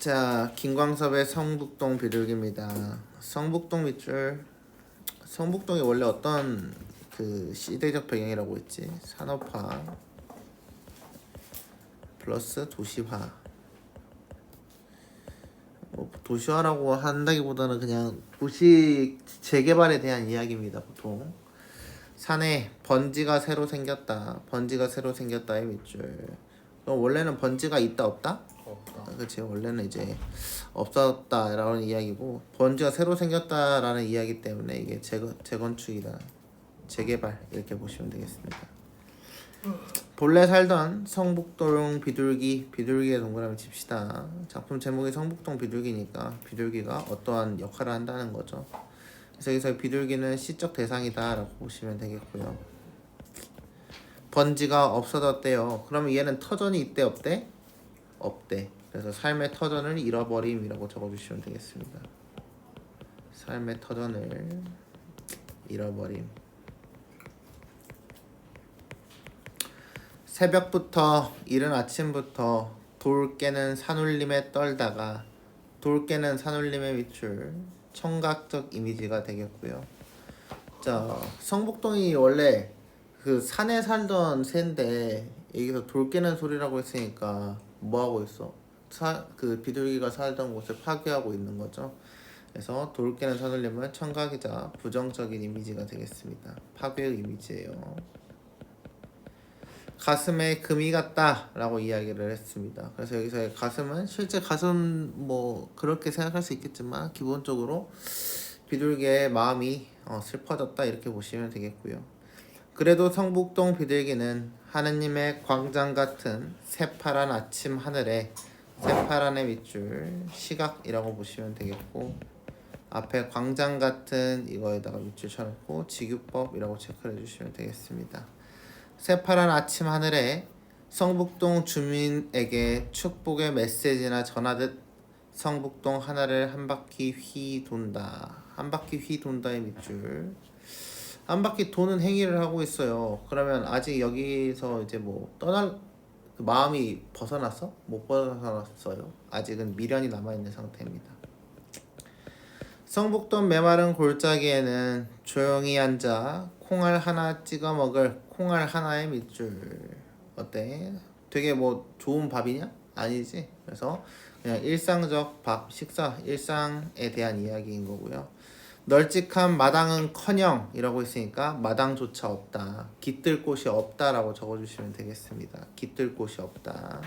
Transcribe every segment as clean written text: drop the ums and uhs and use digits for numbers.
자, 김광섭의 성북동 비둘기입니다. 성북동 밑줄. 성북동이 원래 어떤 그 시대적 배경이라고 했지? 산업화 플러스 도시화. 도시화라고 한다기보다는 그냥 도시 재개발에 대한 이야기입니다. 보통 산에 번지가 새로 생겼다. 번지가 새로 생겼다의 밑줄. 그럼 원래는 번지가 있다 없다? 없다. 그치, 원래는 이제 없었다라는 이야기고, 번지가 새로 생겼다라는 이야기 때문에 이게 재건축이다, 재개발 이렇게 보시면 되겠습니다. 본래 살던 성북동 비둘기의 동그라미 칩시다. 작품 제목이 성북동 비둘기니까 비둘기가 어떠한 역할을 한다는 거죠. 그래서 여기서 비둘기는 시적 대상이다 라고 보시면 되겠고요. 번지가 없어졌대요. 그러면 얘는 터전이 있대 없대? 없대. 그래서 삶의 터전을 잃어버림이라고 적어주시면 되겠습니다. 삶의 터전을 잃어버림. 새벽부터 이른 아침부터 돌 깨는 산울림에 떨다가, 돌 깨는 산울림의 밑줄, 청각적 이미지가 되겠고요. 자, 성북동이 원래 그 산에 살던 새인데 여기서 돌 깨는 소리라고 했으니까 뭐 하고 있어? 그 비둘기가 살던 곳을 파괴하고 있는 거죠. 그래서 돌 깨는 산울림은 청각이자 부정적인 이미지가 되겠습니다. 파괴의 이미지예요. 가슴에 금이 갔다 라고 이야기를 했습니다. 그래서 여기서의 가슴은 실제 가슴 뭐 그렇게 생각할 수 있겠지만 기본적으로 비둘기의 마음이 슬퍼졌다 이렇게 보시면 되겠고요. 그래도 성북동 비둘기는 하느님의 광장 같은 새파란 아침 하늘에, 새파란의 밑줄 시각이라고 보시면 되겠고, 앞에 광장 같은 이거에다가 밑줄 쳐놓고 직유법이라고 체크를 해주시면 되겠습니다. 새파란 아침 하늘에 성북동 주민에게 축복의 메시지나 전하듯 성북동 하나를 한 바퀴 휘 돈다. 한 바퀴 휘 돈다의 밑줄. 한 바퀴 도는 행위를 하고 있어요. 그러면 아직 여기서 이제 뭐 떠날 그 마음이 벗어났어? 못 벗어났어요. 아직은 미련이 남아있는 상태입니다. 성북동 메마른 골짜기에는 조용히 앉아 콩알 하나 찍어 먹을 콩알 하나의 밑줄. 어때? 되게 뭐 좋은 밥이냐? 아니지. 그래서 그냥 일상적 밥, 식사, 일상에 대한 이야기인 거고요. 널찍한 마당은커녕 이라고 했으니까 마당조차 없다. 깃들 곳이 없다라고 적어주시면 되겠습니다. 깃들 곳이 없다.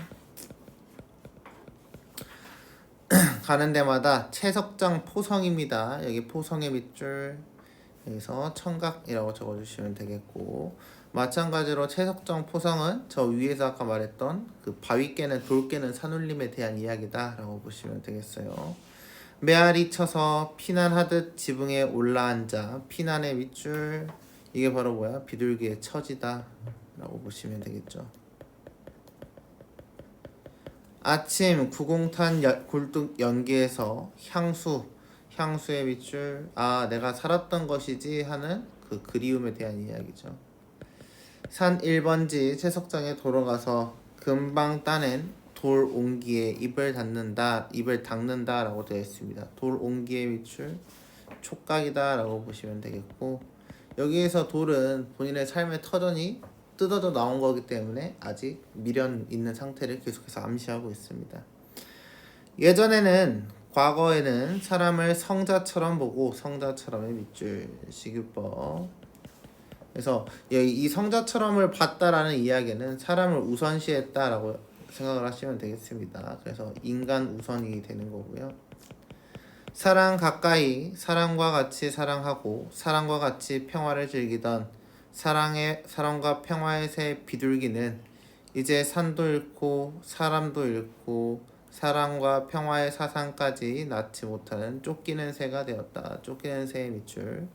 가는 데마다 채석장 포성입니다. 여기 포성의 밑줄, 여기서 청각이라고 적어주시면 되겠고, 마찬가지로 채석장 포성은 저 위에서 아까 말했던 그 바위 깨는 돌 깨는 산울림에 대한 이야기다 라고 보시면 되겠어요. 메아리 쳐서 피난하듯 지붕에 올라앉아, 피난의 밑줄, 이게 바로 뭐야? 비둘기의 처지다 라고 보시면 되겠죠. 아침 구공탄 굴뚝 연기에서 향수의 밑줄, 아 내가 살았던 것이지 하는 그 그리움에 대한 이야기죠. 산 1번지 채석장에 돌아가서 금방 따낸 돌 옹기에 입을 닦는다 라고 되어 있습니다. 돌 옹기의 밑줄 촉각이다 라고 보시면 되겠고, 여기에서 돌은 본인의 삶의 터전이 뜯어져 나온 거기 때문에 아직 미련 있는 상태를 계속해서 암시하고 있습니다. 과거에는 사람을 성자처럼 보고, 성자처럼의 밑줄 식유법. 그래서 이 성자처럼을 봤다라는 이야기는 사람을 우선시했다라고 생각을 하시면 되겠습니다. 그래서 인간 우선이 되는 거고요. 사랑 가까이, 사랑과 같이 사랑하고 사랑과 같이 평화를 즐기던 사랑과 평화의 새 비둘기는 이제 산도 잃고 사람도 잃고 사랑과 평화의 사상까지 낳지 못하는 쫓기는 새가 되었다. 쫓기는 새의 밑줄.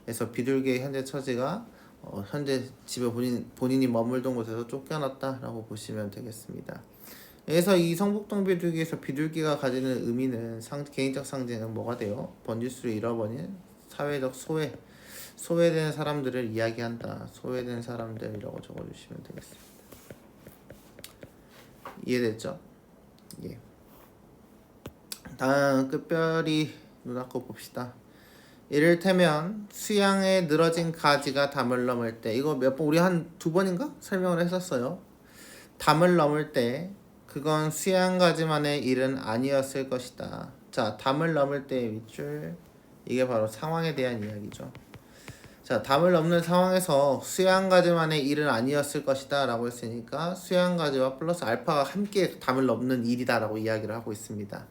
그래서 비둘기의 현재 처지가 현재 집에 본인이 머물던 곳에서 쫓겨났다라고 보시면 되겠습니다. 그래서 이 성북동 비둘기에서 비둘기가 가지는 의미는 개인적 상징은 뭐가 돼요? 번지수를 잃어버린 사회적 소외된 사람들을 이야기한다. 소외된 사람들이라고 적어주시면 되겠습니다. 이해됐죠? 예. 다음 끝별이 누나 거 봅시다. 이를테면 수양에 늘어진 가지가 담을 넘을 때, 이거 몇 번 우리 한 두 번인가 설명을 했었어요. 담을 넘을 때 그건 수양 가지만의 일은 아니었을 것이다. 자, 담을 넘을 때의 밑줄, 이게 바로 상황에 대한 이야기죠. 자, 담을 넘는 상황에서 수양가지만의 일은 아니었을 것이다 라고 했으니까 수양가지와 플러스 알파가 함께 담을 넘는 일이다 라고 이야기를 하고 있습니다.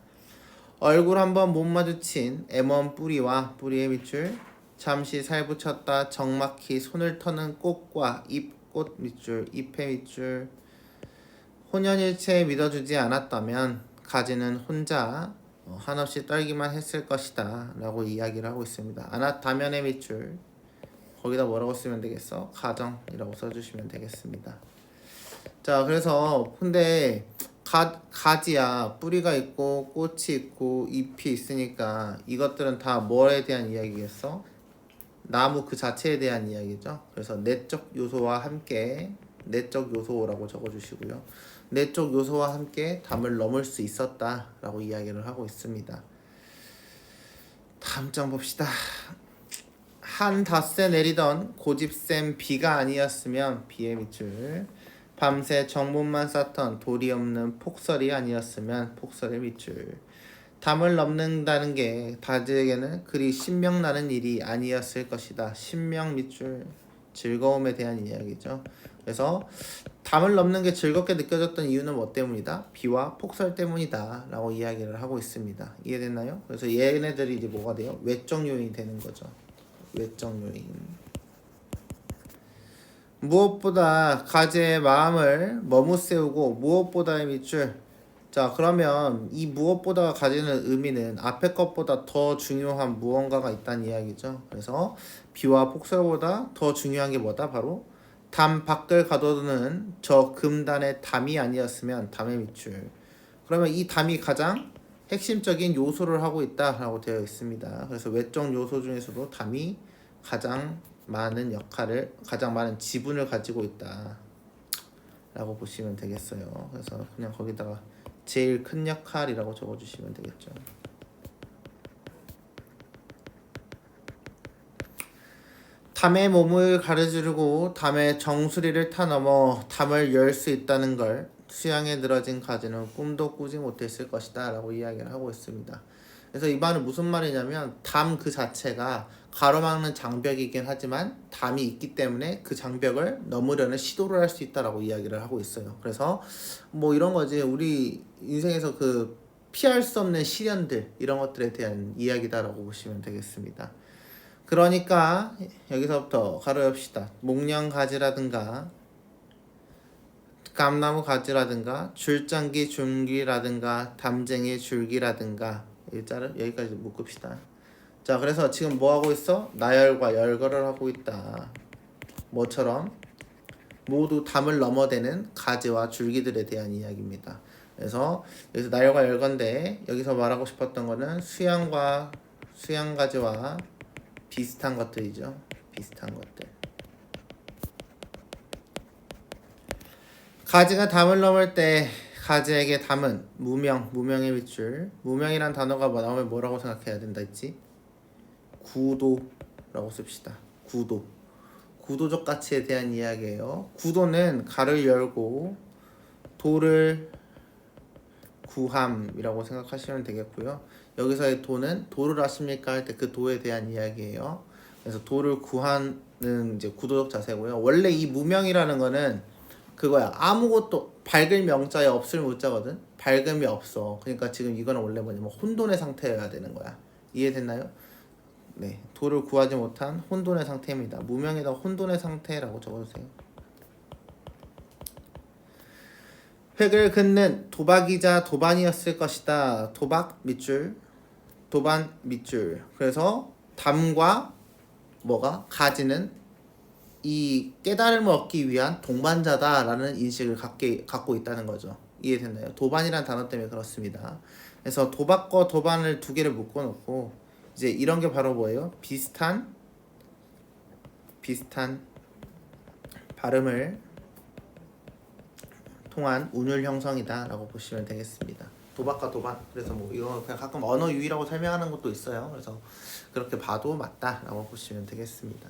얼굴 한번 못 마주친 M1 뿌리와 뿌리의 밑줄, 잠시 살붙였다 적막히 손을 터는 꽃과 잎꽃 밑줄, 잎의 밑줄, 혼연일체에 믿어주지 않았다면 가지는 혼자 한없이 떨기만 했을 것이다 라고 이야기를 하고 있습니다. 않았다면의 밑줄, 거기다 뭐라고 쓰면 되겠어? 가정이라고 써주시면 되겠습니다. 자, 그래서 근데 가지야 뿌리가 있고 꽃이 있고 잎이 있으니까 이것들은 다 뭐에 대한 이야기겠어? 나무 그 자체에 대한 이야기죠. 그래서 내적 요소와 함께 내적 요소라고 적어주시고요. 내적 요소와 함께 담을 넘을 수 있었다라고 이야기를 하고 있습니다. 다음 장 봅시다. 한 닷새 내리던 고집센 비가 아니었으면 비의 밑줄, 밤새 정문만 쌓던 돌이 없는 폭설이 아니었으면 폭설의 밑줄, 담을 넘는다는 게 다들에게는 그리 신명나는 일이 아니었을 것이다. 신명 밑줄, 즐거움에 대한 이야기죠. 그래서 담을 넘는 게 즐겁게 느껴졌던 이유는 뭐 때문이다? 비와 폭설 때문이다 라고 이야기를 하고 있습니다. 이해됐나요? 그래서 얘네들이 이제 뭐가 돼요? 외적 요인이 되는 거죠. 외적 요인. 무엇보다 가지의 마음을 머무세우고 무엇보다의 밑줄. 자, 그러면 이 무엇보다가 가지는 의미는 앞에 것보다 더 중요한 무언가가 있다는 이야기죠. 그래서 비와 폭설보다 더 중요한 게 뭐다? 바로 담 밖을 가둬두는 저 금단의 담이 아니었으면 담의 밑줄. 그러면 이 담이 가장 핵심적인 요소를 하고 있다라고 되어 있습니다. 그래서 외적 요소 중에서도 담이 가장 많은 역할을, 가장 많은 지분을 가지고 있다라고 보시면 되겠어요. 그래서 그냥 거기다가 제일 큰 역할이라고 적어주시면 되겠죠. 담의 몸을 가르주르고 담의 정수리를 타넘어 담을 열 수 있다는 걸 수양에 늘어진 가지는 꿈도 꾸지 못했을 것이다 라고 이야기를 하고 있습니다. 그래서 이 말은 무슨 말이냐면 담 그 자체가 가로막는 장벽이긴 하지만 담이 있기 때문에 그 장벽을 넘으려는 시도를 할 수 있다라고 이야기를 하고 있어요. 그래서 뭐 이런 거지, 우리 인생에서 그 피할 수 없는 시련들, 이런 것들에 대한 이야기다라고 보시면 되겠습니다. 그러니까 여기서부터 가로 엽시다. 목련 가지라든가 감나무 가지라든가 줄장기 줄기라든가 담쟁이 줄기라든가, 여기까지 묶읍시다. 자, 그래서 지금 뭐 하고 있어? 나열과 열거를 하고 있다. 뭐처럼? 모두 담을 넘어대는 가지와 줄기들에 대한 이야기입니다. 그래서 여기서 나열과 열건데, 여기서 말하고 싶었던 거는 수양가지와 비슷한 것들이죠. 비슷한 것들. 가지가 담을 넘을 때 가지에게 담은 무명의 밑줄. 무명이란 단어가 나오면 뭐라고 생각해야 된다 했지? 구도라고 씁시다. 구도적 가치에 대한 이야기예요. 구도는 가를 열고 도를 구함이라고 생각하시면 되겠고요. 여기서의 도는 도를 아십니까 할 때 그 도에 대한 이야기예요. 그래서 도를 구하는 이제 구도적 자세고요. 원래 이 무명이라는 거는 그거야. 아무것도 밝을 명자에 없을 무자거든. 밝음이 없어. 그러니까 지금 이거는 원래 뭐냐면 혼돈의 상태여야 되는 거야. 이해됐나요? 네, 도를 구하지 못한 혼돈의 상태입니다. 무명에다 혼돈의 상태라고 적어주세요. 획을 긋는 도박이자 도반이었을 것이다. 도박 밑줄, 도반 밑줄. 그래서 담과 뭐가 가지는 이 깨달음을 얻기 위한 동반자다라는 인식을 갖고 있다는 거죠. 이해됐나요? 도반이라는 단어 때문에 그렇습니다. 그래서 도박과 도반을 두 개를 묶어놓고 이제 이런 게 바로 뭐예요? 비슷한 발음을 통한 운율 형성이다 라고 보시면 되겠습니다. 도박과 도반. 그래서 뭐 이거 그냥 가끔 언어 유희라고 설명하는 것도 있어요. 그래서 그렇게 봐도 맞다라고 보시면 되겠습니다.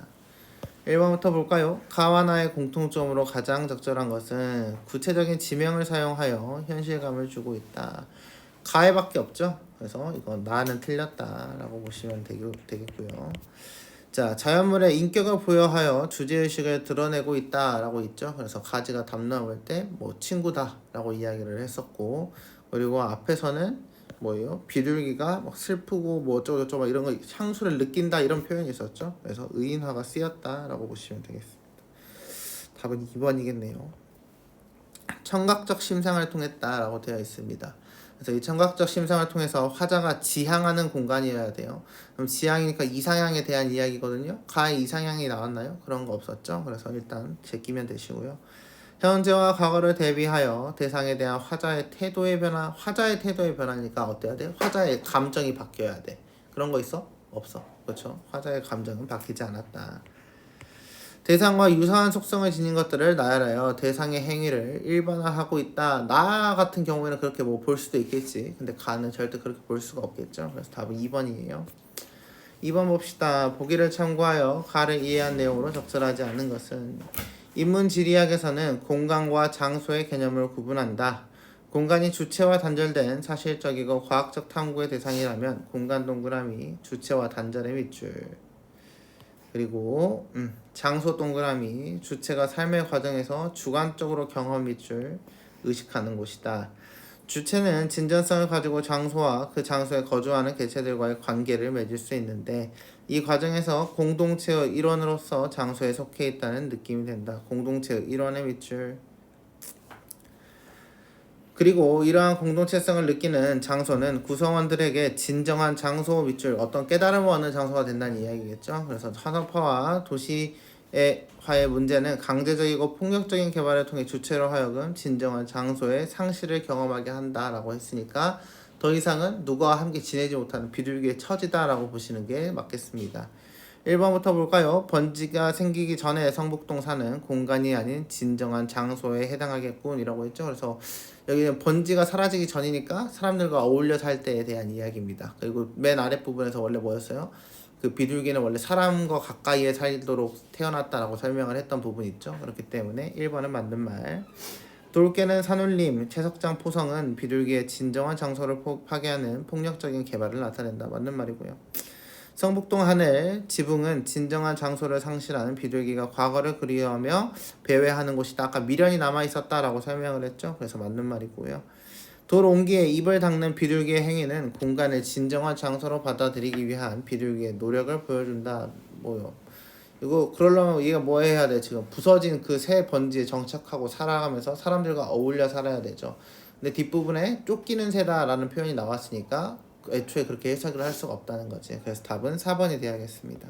1번부터 볼까요? 가와 나의 공통점으로 가장 적절한 것은 구체적인 지명을 사용하여 현실감을 주고 있다. 가에밖에 없죠. 그래서 이건 나는 틀렸다라고 보시면 되겠고요. 자, 자연물의 인격을 부여하여 주제의식을 드러내고 있다라고 있죠. 그래서 가지가 답 나올 때 뭐 친구다라고 이야기를 했었고, 그리고 앞에서는 뭐예요? 비둘기가 막 슬프고 뭐 어쩌고저쩌고 막 이런 거 향수를 느낀다 이런 표현이 있었죠. 그래서 의인화가 쓰였다라고 보시면 되겠습니다. 답은 2번이겠네요. 청각적 심상을 통했다라고 되어 있습니다. 그래서 이 청각적 심상을 통해서 화자가 지향하는 공간이어야 돼요. 그럼 지향이니까 이상향에 대한 이야기거든요. 가에 이상향이 나왔나요? 그런 거 없었죠. 그래서 일단 제끼면 되시고요. 현재와 과거를 대비하여 대상에 대한 화자의 태도의 변화니까 어때야 돼? 화자의 감정이 바뀌어야 돼. 그런 거 있어? 없어. 그렇죠? 화자의 감정은 바뀌지 않았다. 대상과 유사한 속성을 지닌 것들을 나열하여 대상의 행위를 일반화하고 있다. 나 같은 경우에는 그렇게 뭐 볼 수도 있겠지. 근데 가는 절대 그렇게 볼 수가 없겠죠. 그래서 답은 2번이에요. 2번 봅시다. 보기를 참고하여 가를 이해한 내용으로 적절하지 않은 것은 인문지리학에서는 공간과 장소의 개념을 구분한다. 공간이 주체와 단절된 사실적이고 과학적 탐구의 대상이라면 공간 동그라미 주체와 단절의 밑줄. 그리고 장소 동그라미 주체가 삶의 과정에서 주관적으로 경험 밑줄 의식하는 곳이다. 주체는 진전성을 가지고 장소와 그 장소에 거주하는 개체들과의 관계를 맺을 수 있는데 이 과정에서 공동체의 일원으로서 장소에 속해 있다는 느낌이 된다. 공동체의 일원의 밑줄. 그리고 이러한 공동체성을 느끼는 장소는 구성원들에게 진정한 장소 밑줄, 어떤 깨달음을 얻는 장소가 된다는 이야기겠죠. 그래서 산업화와 도시화의 문제는 강제적이고 폭력적인 개발을 통해 주체로 하여금 진정한 장소의 상실을 경험하게 한다라고 했으니까 더 이상은 누구와 함께 지내지 못하는 비둘기의 처지다라고 보시는 게 맞겠습니다. 1번부터 볼까요? 번지가 생기기 전에 성북동사는 공간이 아닌 진정한 장소에 해당하겠군 이라고 했죠. 그래서 여기는 번지가 사라지기 전이니까 사람들과 어울려 살 때에 대한 이야기입니다. 그리고 맨 아랫부분에서 원래 뭐였어요? 그 비둘기는 원래 사람과 가까이에 살도록 태어났다라고 설명을 했던 부분이 있죠. 그렇기 때문에 1번은 맞는 말. 돌개는 산울림, 채석장 포성은 비둘기의 진정한 장소를 파괴하는 폭력적인 개발을 나타낸다. 맞는 말이고요. 성북동 하늘, 지붕은 진정한 장소를 상실하는 비둘기가 과거를 그리워하며 배회하는 곳이다. 아까 미련이 남아있었다라고 설명을 했죠. 그래서 맞는 말이고요. 돌 옹기에 입을 닦는 비둘기의 행위는 공간을 진정한 장소로 받아들이기 위한 비둘기의 노력을 보여준다. 뭐요? 이거 그러려면 얘가 뭐 해야 돼? 지금 부서진 그 새 번지에 정착하고 살아가면서 사람들과 어울려 살아야 되죠. 근데 뒷부분에 쫓기는 새다라는 표현이 나왔으니까 애초에 그렇게 해석을 할 수가 없다는 거지. 그래서 답은 4번이 되어야겠습니다.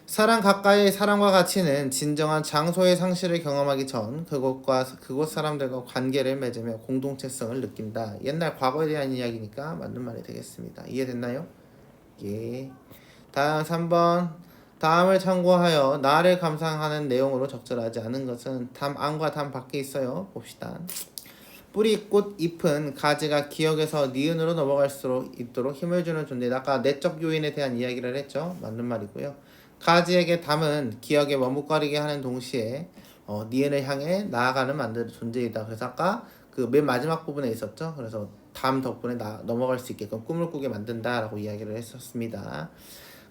사람 가까이의 사람과 가치는 진정한 장소의 상실을 경험하기 전 그곳 사람들과 관계를 맺으며 공동체성을 느낀다. 옛날 과거에 대한 이야기니까 맞는 말이 되겠습니다. 이해됐나요? 예. 다음 3번. 다음을 참고하여 나를 감상하는 내용으로 적절하지 않은 것은 담 안과 담 밖에 있어요. 봅시다. 뿌리, 꽃, 잎은 가지가 기억에서 니은으로 넘어갈 수 있도록 힘을 주는 존재다. 아까 내적 요인에 대한 이야기를 했죠. 맞는 말이고요. 가지에게 담은 기억에 머뭇거리게 하는 동시에 니은을 향해 나아가는 만드는 존재이다. 그래서 아까 그 맨 마지막 부분에 있었죠. 그래서 담 덕분에 넘어갈 수 있게끔 꿈을 꾸게 만든다라고 이야기를 했었습니다.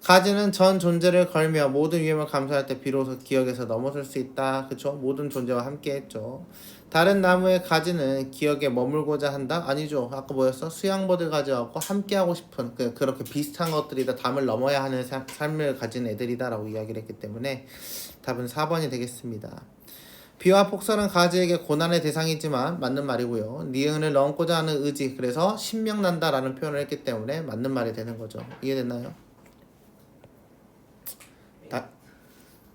가지는 전 존재를 걸며 모든 위험을 감수할 때 비로소 기억에서 넘어설 수 있다. 그쵸? 모든 존재와 함께 했죠. 다른 나무의 가지는 기억에 머물고자 한다? 아니죠. 아까 뭐였어? 수양버들 가지하고 함께하고 싶은 그렇게 비슷한 것들이다. 담을 넘어야 하는 삶을 가진 애들이다 라고 이야기를 했기 때문에 답은 4번이 되겠습니다. 비와 폭설은 가지에게 고난의 대상이지만 맞는 말이고요. 니은을 넘고자 하는 의지, 그래서 신명난다 라는 표현을 했기 때문에 맞는 말이 되는 거죠. 이해됐나요?